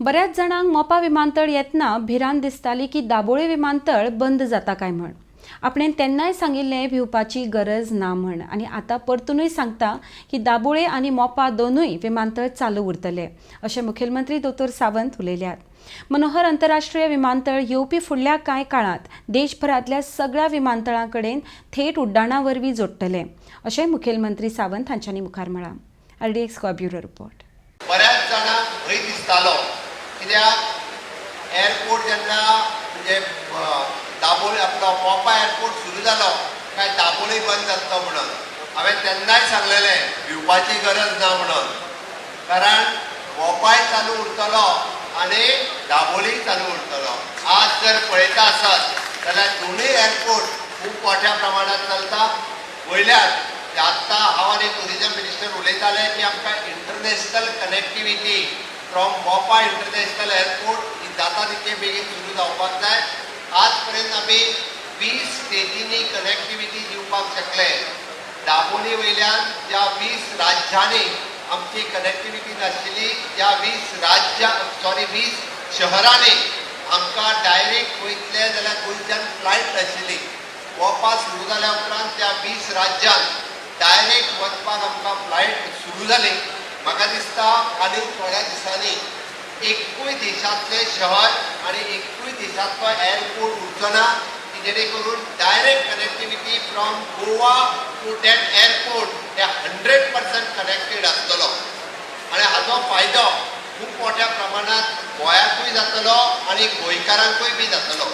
बऱ्याच जणांक मोपा विमानतळ येतना भिरांत दिसताली की दाबोळे विमानतळ बंद जाता काय म्हण. आपणें तेन्नाय सांगिल्लें भिवपाची गरज ना म्हण आनी आतां परतूनय सांगता की दाबोळे आनी मोपा दोनूय विमानतळ चालू उरतले अशें मुखेलमंत्री दोतोर सावंत उलयल्यात. मनोहर आंतरराष्ट्रीय विमानतळ येवपी फुडल्या कांय काळांत देशभरांतल्या सगळ्या विमानतळां कडेन थेट उड्डाणा वरवीं जोडटले अशें मुखेलमंत्री सावंत हांच्यांनी मुखार म्हळां. RDX bureau report. बऱ्याच जाणांक भंय दिसतालो कित्याक एअरपोर्ट जेन्ना म्हणजे दाबोळे आपलो मोपा एअरपोर्ट सुरू जालो काय दाबोळी बंद जातलो म्हणून हांवें तेन्नाय सांगलेलें भिवपाची गरज ना म्हणून, कारण मोपाय चालू उरतलो आनी दाबोळी चालू उरतलो. आज जर पळयता आसत जाल्यार दोनूय एअरपोर्ट खूब मोठ्या प्रमाणात चलता. वयल्यान आतां हांव आनी टुरिजम मिनिस्टर उलयताले की आमकां इंटरनॅशनल कनेक्टिविटी फ्रॉम मोपा इंटरनॅशनल एअरपोर्ट ही जाता तितके बेगीन सुरू जावपाक जाय. आज पर्यंत आमी 20 स्टेटींनी कनेक्टिविटी दिवपाक शकले. दाबोळी वयल्यान ज्या 20 राज्यांनी आमची कनेक्टिविटी नाशिल्ली, ज्या 20 शहरांनी आमकां डायरेक्ट वयतले जाल्यार गोंयच्यान फ्लायट नाशिल्ली. मोपा सुरू जाल्या उपरांत त्या 20 राज्यांत डायरेक्ट वचपाक आमकां फ्लायट सुरू जाली. म्हाका दिसता आनी थोड्या दिसांनी एकूय देशांतले शहर आनी एकूय देशांतलो एअरपोर्ट उरचो ना की जेणे करून direct connectivity from Goa to that airport हे 100% कनेक्टेड आसतलो आनी हाचो फायदो खूब मोठ्या प्रमाणात गोंयाकूय जातलो आनी गोंयकारांकूय बी जातलो.